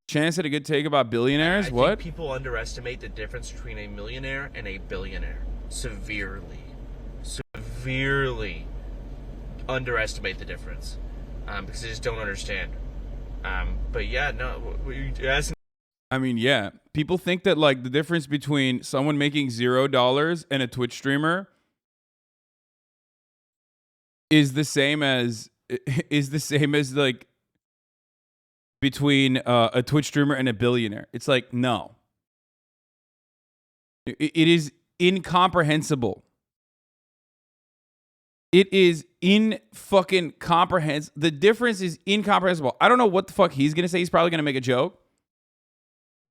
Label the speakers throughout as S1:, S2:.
S1: Chance had a good take about billionaires.
S2: I
S1: What?
S2: think people underestimate the difference between a millionaire and a billionaire. Severely. Severely underestimate the difference. Because they just don't understand. But yeah, no, you're asking.
S1: I mean, yeah. People think that like the difference between someone making $0 and a Twitch streamer is the same as like between a Twitch streamer and a billionaire. It's like, no. It is incomprehensible. It is in fucking comprehensible. The difference is incomprehensible. I don't know what the fuck he's gonna say. He's probably gonna make a joke.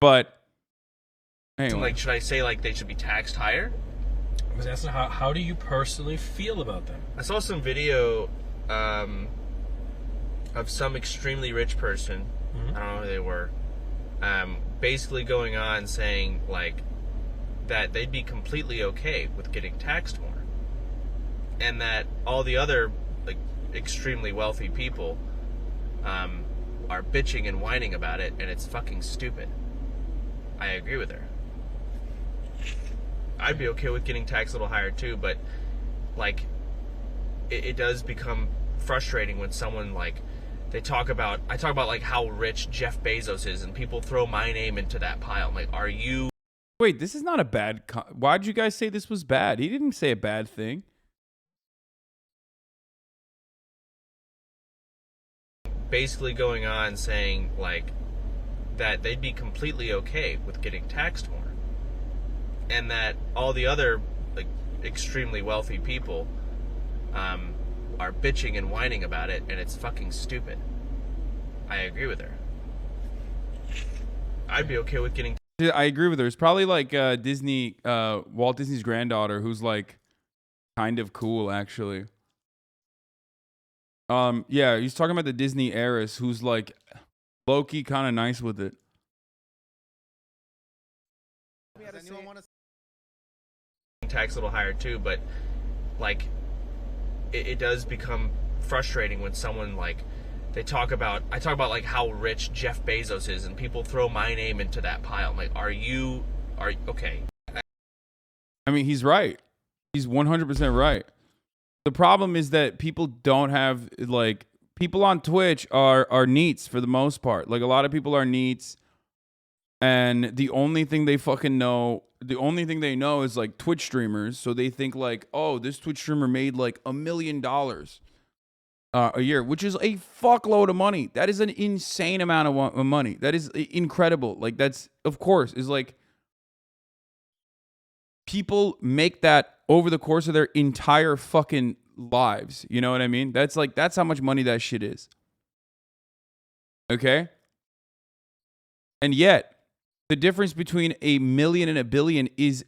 S1: But anyway.
S2: Like, should I say like they should be taxed higher?
S3: I was asking how do you personally feel about them?
S2: I saw some video of some extremely rich person. I don't know who they were. Basically going on saying like that they'd be completely okay with getting taxed more, and that all the other like extremely wealthy people are bitching and whining about it, and it's fucking stupid. I agree with her. I'd be okay with getting taxed a little higher too, but like it does become frustrating when someone like I talk about like how rich Jeff Bezos is, and people throw my name into that pile. I'm like, are you?
S1: Wait, this is not a bad. Why'd you guys say this was bad? He didn't say a bad thing.
S2: Basically going on saying like that they'd be completely okay with getting taxed more, and that all the other like extremely wealthy people are bitching and whining about it, and it's fucking stupid. I agree with her. I'd be okay with getting.
S1: I agree with her. It's probably like Disney, Walt Disney's granddaughter, who's like kind of cool, actually. Yeah, he's talking about the Disney heiress, who's like low-key kind of nice with it.
S2: Tax a little higher too, but like it does become frustrating when someone like I talk about like how rich Jeff Bezos is, and people throw my name into that pile. I'm like, are you okay?
S1: I mean, he's right. He's 100% right. The problem is that people don't have like people on Twitch are neats for the most part. Like a lot of people are neats, and the only thing they fucking know, the only thing they know is like Twitch streamers. So they think like, oh, this Twitch streamer made like $1 million a year, which is a fuckload of money. That is an insane amount of money. That is incredible. Like that's, of course, is like people make that over the course of their entire fucking lives. You know what I mean? That's like, that's how much money that shit is. Okay? And yet, the difference between $1 million and $1 billion is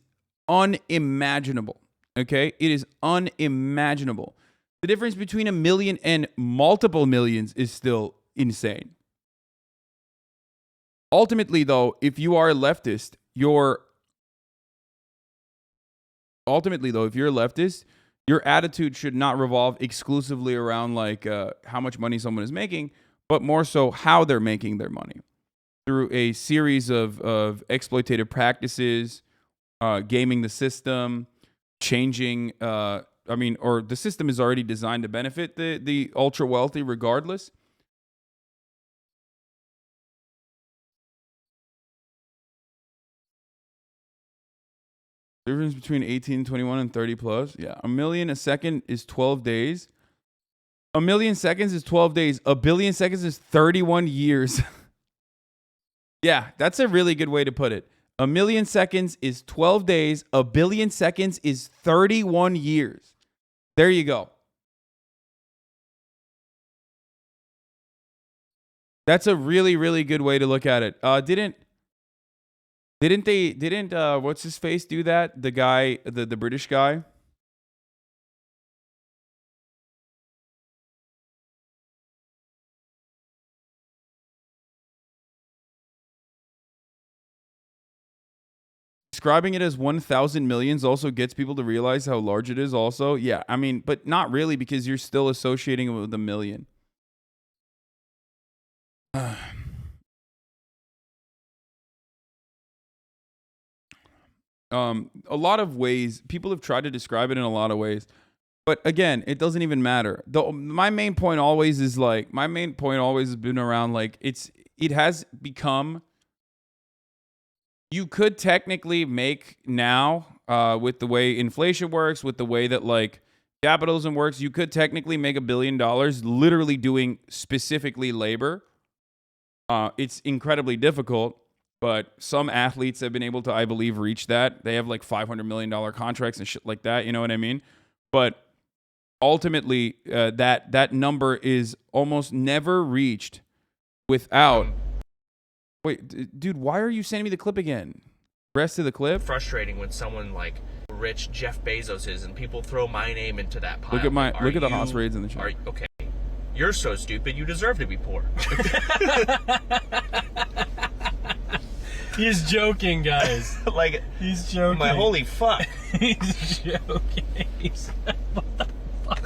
S1: unimaginable. Okay? It is unimaginable. The difference between $1 million and multiple millions is still insane. Ultimately, though, if you are a leftist, your attitude should not revolve exclusively around like how much money someone is making, but more so how they're making their money through a series of exploitative practices, gaming the system, changing. Or the system is already designed to benefit the ultra wealthy regardless. The difference between 18, 21, and 30 plus. Yeah. 1 million a second is 12 days. 1 million seconds is 12 days. 1 billion seconds is 31 years. Yeah, that's a really good way to put it. 1 million seconds is 12 days. 1 billion seconds is 31 years. There you go. That's a really, really good way to look at it. Didn't what's his face do that? The guy, the British guy? Describing it as 1,000 millions also gets people to realize how large it is also. Yeah, I mean, but not really, because you're still associating it with a million. A lot of ways people have tried to describe it in a lot of ways, but again, it doesn't even matter. My main point always has been around like it has become. You could technically make now, with the way inflation works, with the way that like capitalism works, you could technically make $1 billion literally doing specifically labor. It's incredibly difficult, but some athletes have been able to, I believe, reach that. They have like $500 million contracts and shit like that. You know what I mean? But ultimately, that number is almost never reached without. Wait, dude, why are you sending me the clip again? Rest of the clip?
S2: Frustrating when someone like rich Jeff Bezos is and people throw my name into that pile.
S1: Look at the Haas raids in the chat.
S2: Okay. You're so stupid, you deserve to be poor.
S3: He's joking, guys.
S2: Like,
S3: he's joking.
S2: My holy fuck.
S3: He's joking. He's what the fuck?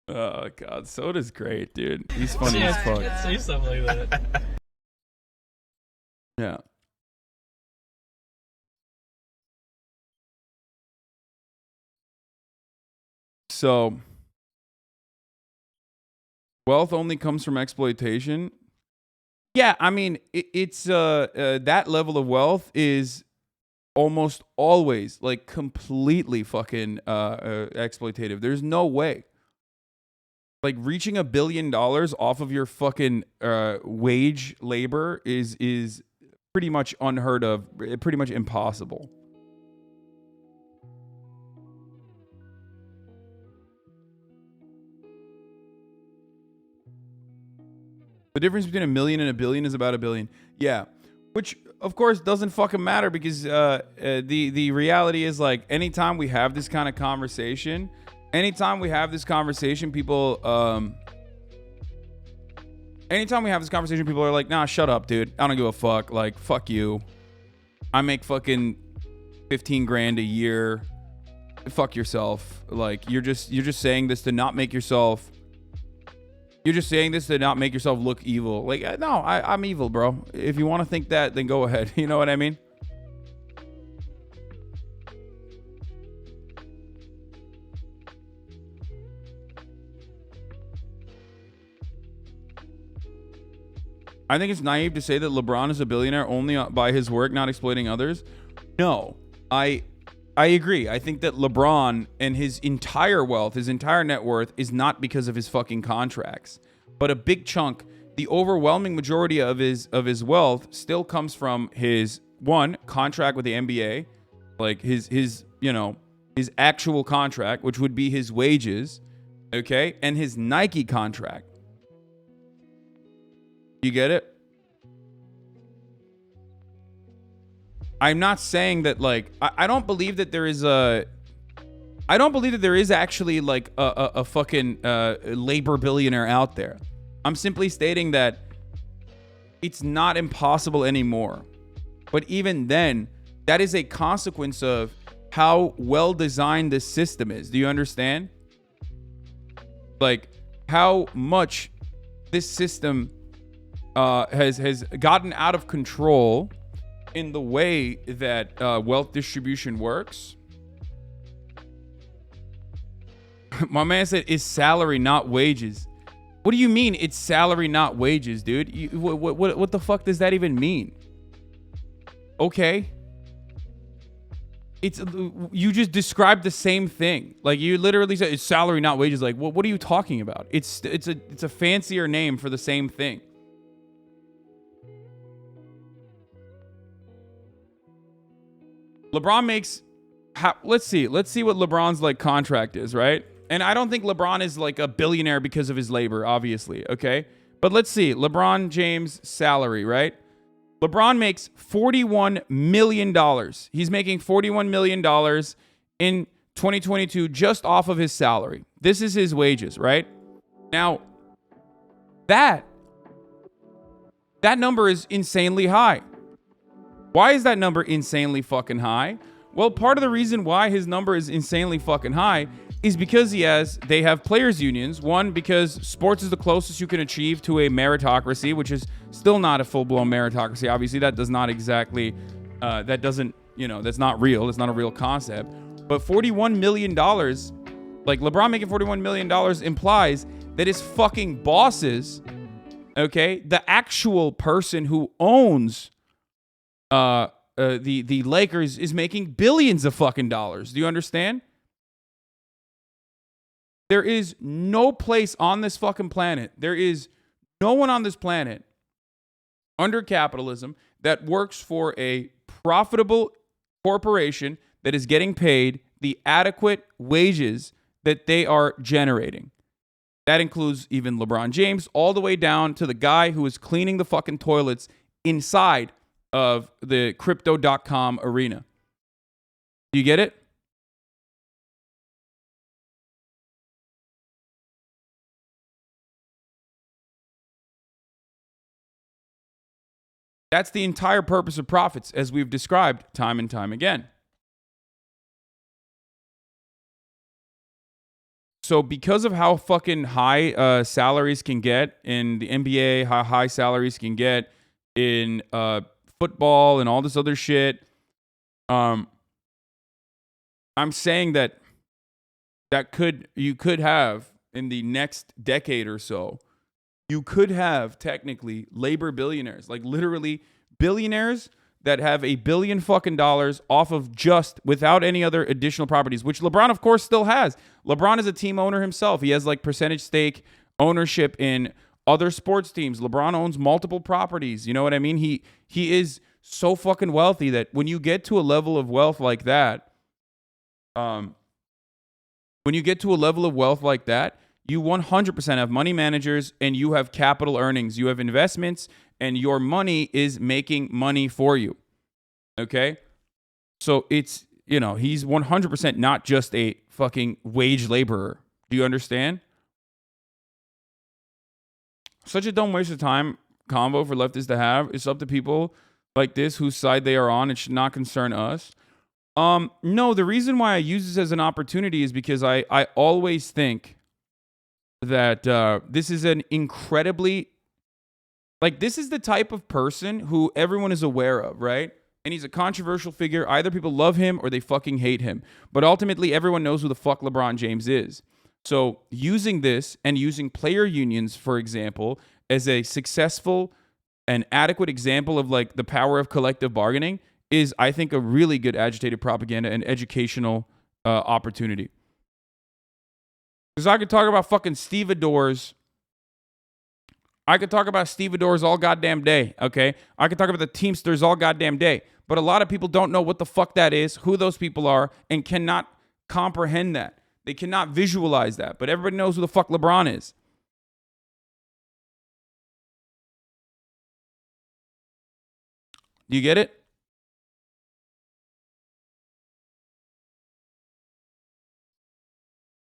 S1: Oh god, Soda's great, dude. He's funny as fuck.
S3: Say something like that.
S1: Yeah. So, wealth only comes from exploitation. Yeah, I mean, it's that level of wealth is almost always like completely fucking exploitative. There's no way. Like reaching $1 billion off of your fucking wage labor is pretty much unheard of, pretty much impossible. The difference between $1 million and $1 billion is about $1 billion. Yeah, which of course doesn't fucking matter because the reality is like anytime we have this kind of conversation. Anytime we have this conversation, people are like, nah, shut up, dude. I don't give a fuck. Like, fuck you. I make fucking 15 grand a year. Fuck yourself. Like, you're just saying this to not make yourself. You're just saying this to not make yourself look evil. Like, no, I'm evil, bro. If you want to think that, then go ahead. You know what I mean? I think it's naive to say that LeBron is a billionaire only by his work, not exploiting others. No, I agree. I think that LeBron and his entire wealth, his entire net worth is not because of his fucking contracts, but a big chunk, the overwhelming majority of his wealth still comes from his contract with the NBA, like his actual contract, which would be his wages, okay, and his Nike contract. You get it? I'm not saying that like I don't believe that there is actually like a fucking labor billionaire out there. I'm simply stating that it's not impossible anymore. But even then, that is a consequence of how well designed this system is. Do you understand? Like how much this system has gotten out of control in the way that wealth distribution works. My man said, "It's salary, not wages." What do you mean it's salary, not wages, dude? What the fuck does that even mean? Okay. You just described the same thing. Like you literally said it's salary, not wages. Like what are you talking about? It's a fancier name for the same thing. LeBron makes, let's see what LeBron's like contract is, right? And I don't think LeBron is like a billionaire because of his labor, obviously, okay? But let's see, LeBron James' salary, right? LeBron makes $41 million. He's making $41 million in 2022 just off of his salary. This is his wages, right? Now, that number is insanely high. Why is that number insanely fucking high? Well, part of the reason why his number is insanely fucking high is because they have players unions. One, because sports is the closest you can achieve to a meritocracy, which is still not a full-blown meritocracy. Obviously, that does not exactly that doesn't, that's not real. It's not a real concept. But $41 million, like LeBron making $41 million implies that his fucking bosses, okay, the actual person who owns the Lakers is making billions of fucking dollars. Do you understand? There is no place on this fucking planet. There is no one on this planet under capitalism that works for a profitable corporation that is getting paid the adequate wages that they are generating. That includes even LeBron James, all the way down to the guy who is cleaning the fucking toilets inside of the crypto.com arena. Do you get it? That's the entire purpose of profits, as we've described time and time again. So because of how fucking high salaries can get in the NBA, how high salaries can get in football and all this other shit, I'm saying that you could have in the next decade or so, you could have technically labor billionaires, like literally billionaires that have $1 billion fucking dollars off of just without any other additional properties, which LeBron, of course, still has. LeBron is a team owner himself. He has like percentage stake ownership in other sports teams. LeBron owns multiple properties. You know what I mean? He is so fucking wealthy that when you get to a level of wealth like that, you 100% have money managers and you have capital earnings. You have investments and your money is making money for you. Okay? So it's, he's 100% not just a fucking wage laborer. Do you understand? Such a dumb waste of time combo for leftists to have. It's up to people like this whose side they are on. It should not concern us. No, the reason why I use this as an opportunity is because I always think that this is an incredibly, this is the type of person who everyone is aware of, right? And he's a controversial figure. Either people love him or they fucking hate him. But ultimately, everyone knows who the fuck LeBron James is. So using this and using player unions, for example, as a successful and adequate example of the power of collective bargaining is, I think, a really good agitated propaganda and educational opportunity. Because I could talk about fucking stevedores. I could talk about stevedores all goddamn day, okay? I could talk about the Teamsters all goddamn day. But a lot of people don't know what the fuck that is, who those people are, and cannot comprehend that. They cannot visualize that. But everybody knows who the fuck LeBron is. Do you get it?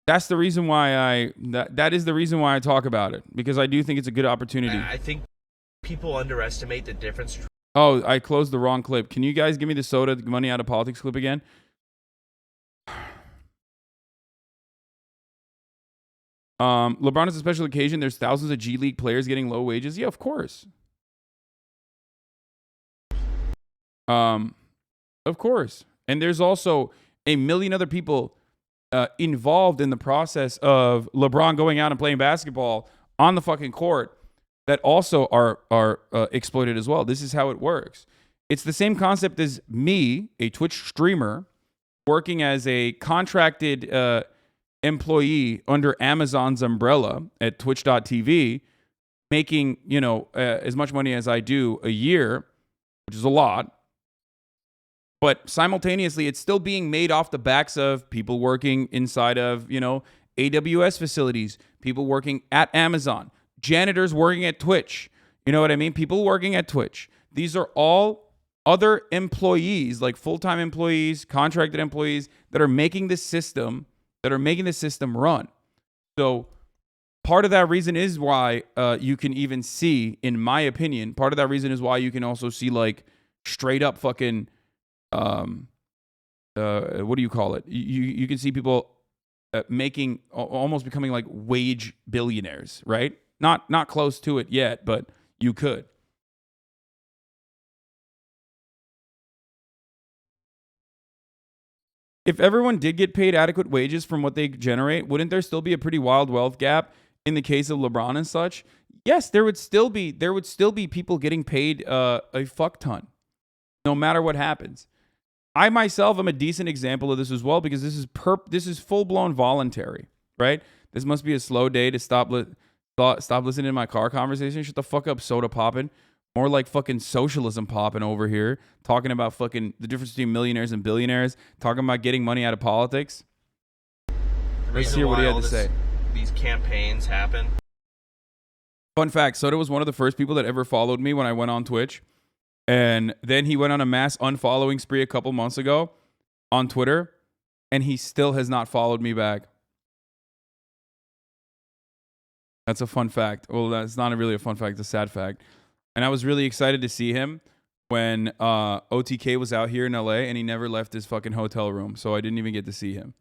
S1: That's the reason why that is the reason why I talk about it, because I do think it's a good opportunity.
S2: I think people underestimate the difference.
S1: Oh, I closed the wrong clip. Can you guys give me the soda money out of politics clip again? LeBron is a special occasion. There's thousands of G League players getting low wages. Yeah, of course. Of course. And there's also a million other people involved in the process of LeBron going out and playing basketball on the fucking court that also are exploited as well. This is how it works. It's the same concept as me, a Twitch streamer, working as a contracted employee under Amazon's umbrella at twitch.tv, making, as much money as I do a year, which is a lot. But simultaneously, it's still being made off the backs of people working inside of, AWS facilities, people working at Amazon, janitors working at Twitch. You know what I mean? People working at Twitch. These are all other employees, like full-time employees, contracted employees that are making this system, run. So part of that reason is why you can even see, in my opinion, part of that reason is why you can also see straight up fucking what do you call it? You can see people making, almost becoming wage billionaires, right? Not close to it yet, but you could. If everyone did get paid adequate wages from what they generate, wouldn't there still be a pretty wild wealth gap in the case of LeBron and such? Yes, there would still be people getting paid a fuck ton, no matter what happens. I myself am a decent example of this as well, because this is full blown voluntary, right? This must be a slow day to stop listening to my car conversation. Shut the fuck up, soda popping. More like fucking socialism popping over here, talking about fucking the difference between millionaires and billionaires, talking about getting money out of politics. Let's hear what he had to say.
S2: These campaigns happen.
S1: Fun fact, Soda was one of the first people that ever followed me when I went on Twitch. And then he went on a mass unfollowing spree a couple months ago on Twitter, and he still has not followed me back. That's a fun fact. Well, that's not really a fun fact, it's a sad fact. And I was really excited to see him when OTK was out here in LA, and he never left his fucking hotel room. So I didn't even get to see him.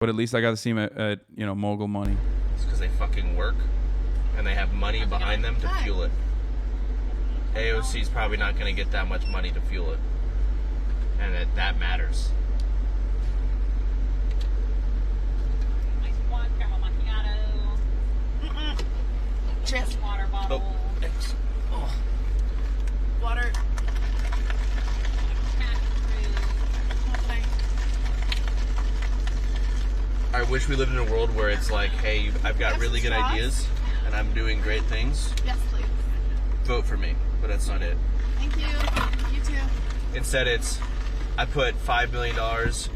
S1: But at least I got to see him at Mogul Money.
S2: It's because they fucking work, and they have money behind them to fuel it. AOC's probably not going to get that much money to fuel it. And that matters.
S4: Cheers. Water bottle.
S2: Oh, thanks. Oh.
S4: Water.
S2: I wish we lived in a world where it's like, hey, I've got really good ideas, and I'm doing great things.
S4: Yes, please.
S2: Vote for me. But that's not it.
S4: Thank you. You too.
S2: Instead, it's, I put $5 million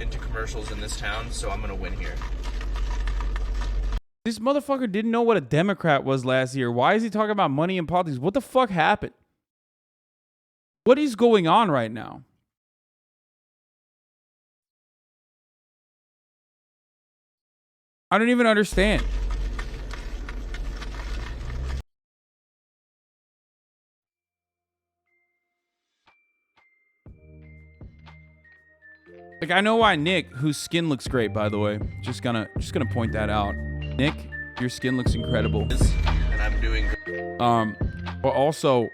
S2: into commercials in this town, so I'm going to win here.
S1: This motherfucker didn't know what a Democrat was last year. Why is he talking about money and politics? What the fuck happened? What is going on right now? I don't even understand. Like, I know why Nick, whose skin looks great, by the way, just gonna point that out. Nick, your skin looks incredible.
S2: And I'm doing
S1: But also,